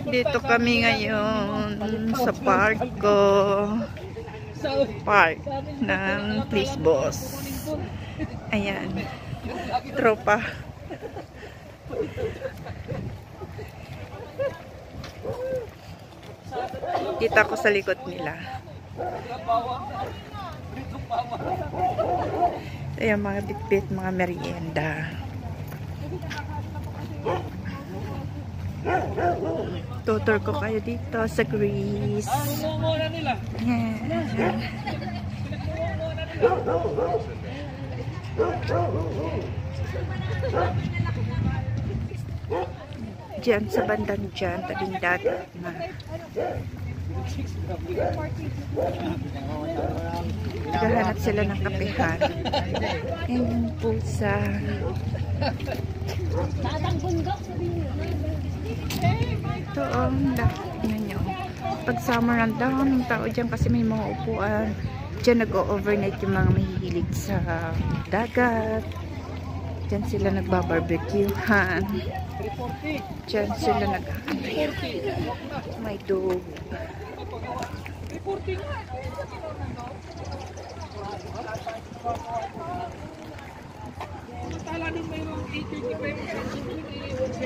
Dito kami ngayon sa parko. Park ng Please Boss. Ayan. Tropa. Kita ko sa likod nila. Ayan, mga bitbit, mga merienda. Tutor ko kayo dito sa Greece. Ayan. Diyan sa bandang dyan, tabing dagat na. Naghahanap sila ng kapehan. Ayan yung pusa. Ito ang tingnan nyo. Pag summer, ang daming tao dyan kasi may mga upuan. Diyan nag-overnight yung mga mahihilig sa dagat. Diyan sila nagbabarbecuehan. Diyan sila may dog.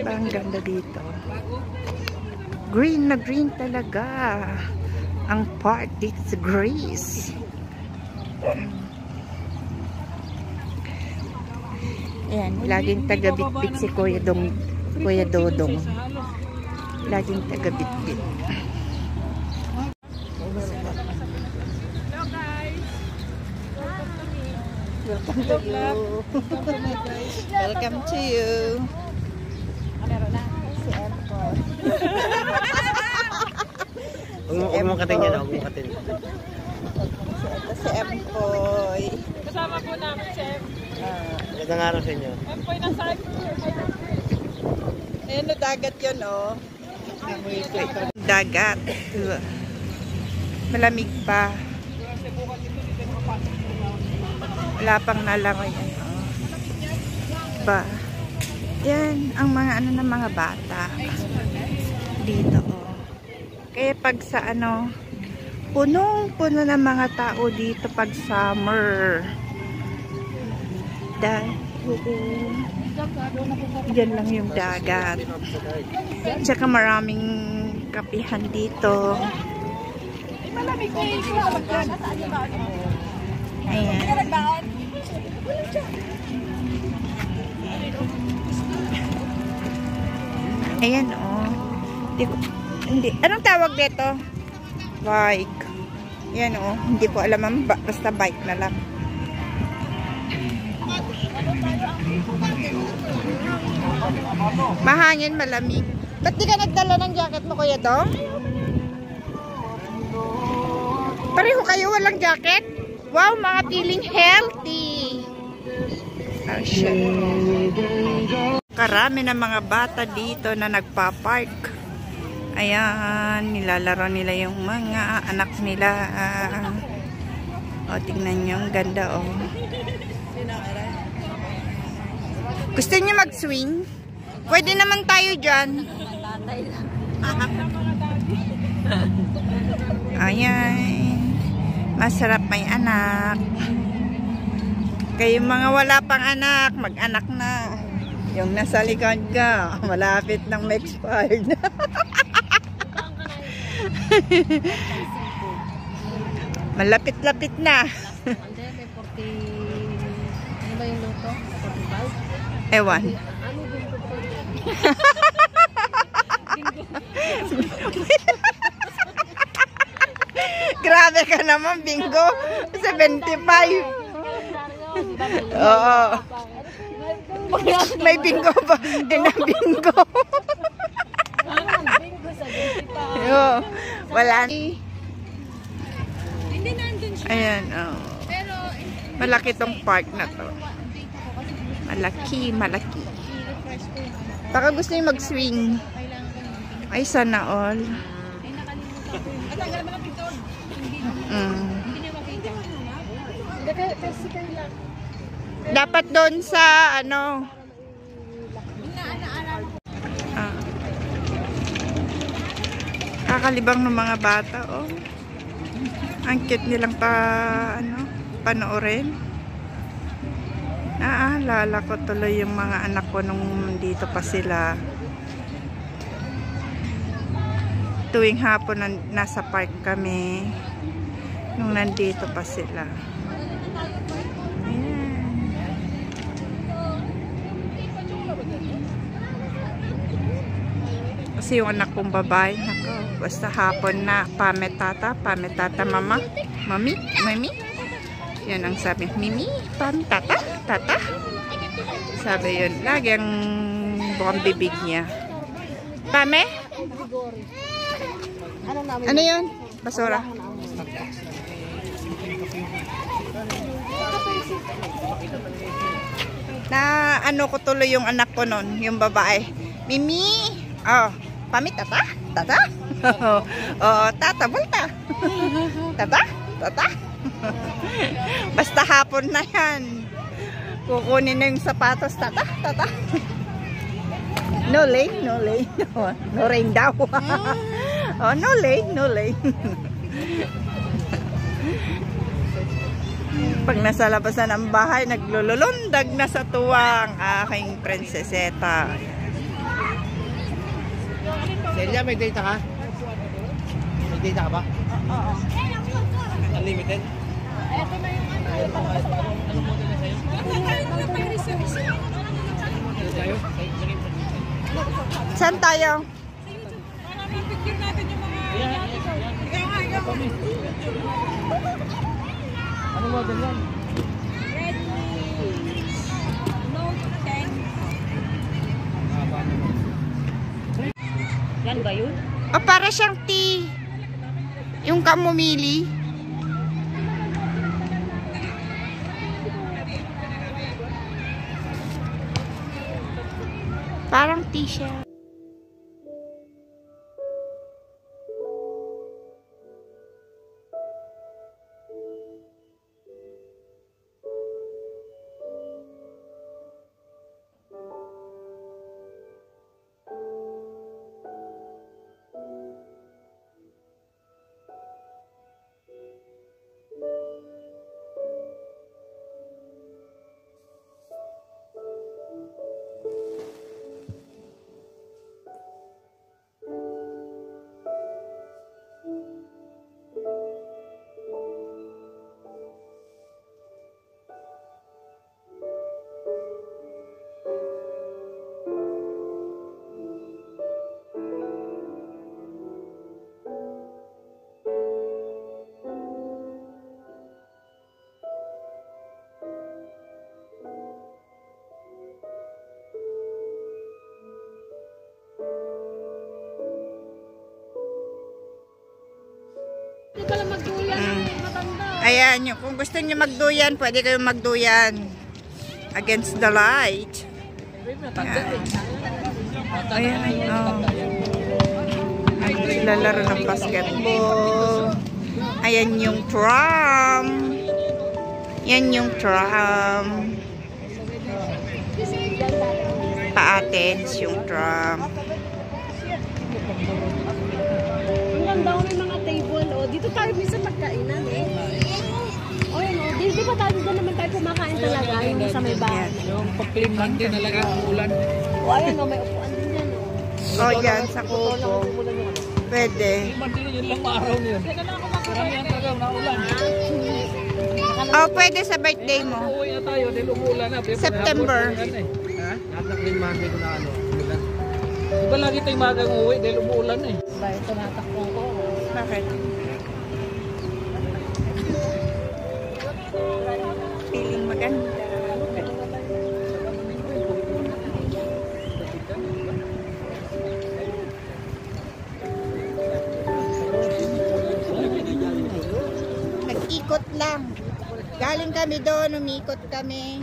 Ang ganda dito. Green na green talaga. Ang park dito sa Greece. Ayan, laging taga-bitbit si Kuya Dodong. Laging taga-bitbit. Welcome to you. Welcome to you. Meron na si Empoy. Huwag mo katin yan, huwag mo katin. Ito si Empoy. Kasama po namin si Empoy. Magandang araw sa inyo. Empoy na sa ayan na dagat yun, oh. Dagat. Malamig pa. Wala pang nalaro yan, oh. Ba? Yan, ang mga ano ng mga bata. Dito, oh. Kaya pag sa ano, punong-puno ng mga tao dito pag summer. Dahil, yan lang yung dagat. Tsaka maraming kapihan dito. Ayan. Ayan, oh. Hindi. Anong tawag dito? Bike. Ayan, oh. Hindi ko alam. Basta bike na lang. Mahangin, malamig. Ba't di ka nagdala ng jacket mo, Kuya Dong? Pareho kayo walang jacket? Wow, mga feeling healthy. Oh, shit. Karami ng mga bata dito na nagpa-park. Ayan, nilalaro nila yung mga anak nila. O, tingnan nyo, ang ganda, oh. Gusto niyo mag-swing? Pwede naman tayo dyan. Ayan. Masarap may anak. Kayong mga wala pang anak, mag-anak na. Yung nasa likod ka, malapit ng ma-expired. Malapit-lapit na. Ano ba yung luto? 45? Ewan. Grabe ka naman, bingo. 75. Oo. May bingo ba? Bingo. Wala. Ayan, oh. Malaki tong park na to. Malaki, malaki. Baka gusto nyo mag-swing. Ay, sana all. Dapat doon sa ano. Nakakalibang ng mga bata, oh. Ang cute nilang panoorin. Naalala ko tuloy yung mga anak ko nung dito pa sila. Tuwing hapon nasa park kami. Nung nandito pa sila. Ayan. Kasi yung anak kong babae, nako, basta hapon na, pame tata, mama, mami. Yan ang sabi, mimi, pame tata, sabi yun, lagi ang bukang bibig niya. Pame? Ano yun? Basura. Na ano ko tuloy yung anak ko nun, yung babae. Mimi, oh, pami tata? Oh, tata, bulta. Tata? Basta hapon na yan. Kukunin na yung sapatos, tata. No lane. No rain daw. Oh, no lane. Pag nasa labasan ng bahay, naglulundag na sa tuwang aking prinseseta. Celia, may data ka? May data ka ba? Oo. Unlimited? Ito na yung anong model na sa'yo? Saan tayo? Para mapicture natin yung mga ikaw. Ano model yan? Redmi Note 10. Yan ba yun? Oh, para siyang tea. Yung kamomili. Parang tea siya. Ayan, yung, kung gusto niyo magduyan, pwede kayong magduyan against the light. Ayan, oh. Naglalaro ng basketball. Ayan yung tram. Yan yung tram. Pa-Athens yung tram. Ang ganda may mga table, oh. Dito tayo minsan magkainan, eh. Oh, yun, oh. Di ba tayo dito naman tayo kumakain talaga, yung sa may bahay. Yung pag-clean din talaga, ulan. Oh, ayun, oh, may upuan din yan, oh. Oh, yan, sa kubo. Pwede. Yun lang araw niyo. Karamihan talaga, naulan. Oh, pwede sa birthday mo. Uuwi na tayo, dahil umulan na. September. Ha? Lahat na clean Monday ko na ano. Diba lagi tayong magang uwi dahil umulan eh. Ba, ito natakpong ko. Bakit? Feeling maganda. Nag-ikot lang. Galing kami doon, umikot kami.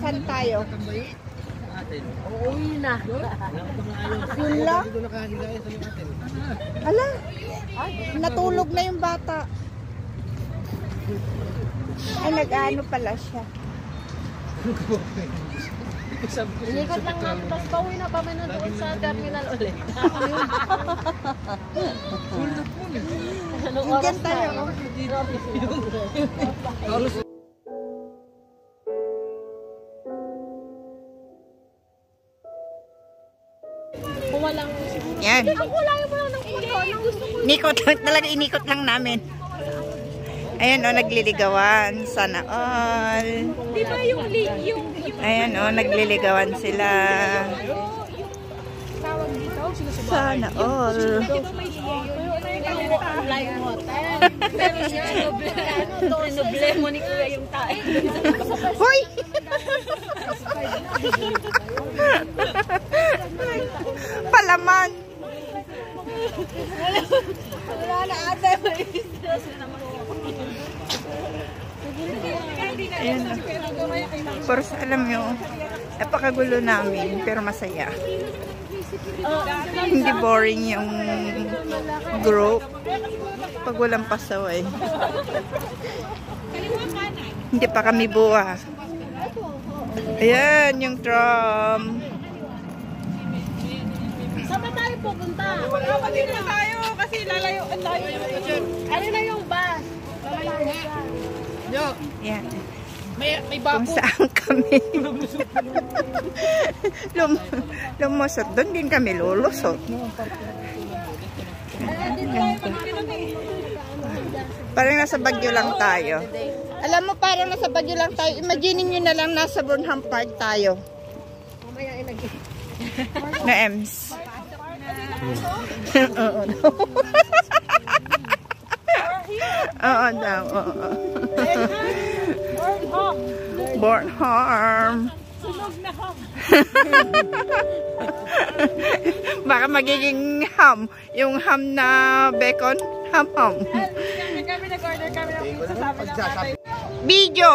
Saan tayo? Uuwi na. Yun lang? Ala, natulog na yung bata. Ay, nag-ano pala siya. Sabi ko, Inikot lang namin, tapos pauwi na kami na doon sa terminal ulit. full na full. Anong oras tayo? Halos Kung walang... Yan. Ang kulay mo lang ng puto. Anong gusto ko? Inikot lang, talaga inikot lang namin. Ayan o, nagliligawan. Sana all. Di ba yung... Ayan o, nagliligawan sila. Tawag dito? Sana all. Live hotel. Pero siya, noble mo ni Kuya yung tayo. Hoy! Palaman! Wala na ate. Ayan na. Pero alam nyo, napakagulo namin, pero masaya. Hindi boring yung group pag walang pasaway. Hindi pa kami buwa. Ayan yung tram. Saan ba tayo pupunta? Kapatid na tayo kasi lalayo ang tayo. Ano na yung bus? Ayan. may Kung saan kami lumusot. Doon din kami lulusot. Parang nasa Baguio lang tayo. Alam mo, parang nasa Baguio lang tayo. Imagine nyo na lang nasa Burnham Park tayo. Mamaya ilagay. Na Ems. Oo daw. Oo daw. Born harm. Sunog na ham. Baka magiging ham. Yung ham na bacon. Ham. Kami nag-order kami ng pizza. Sabi ng tatay. Video.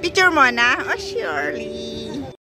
Picture mo na? Oh, surely.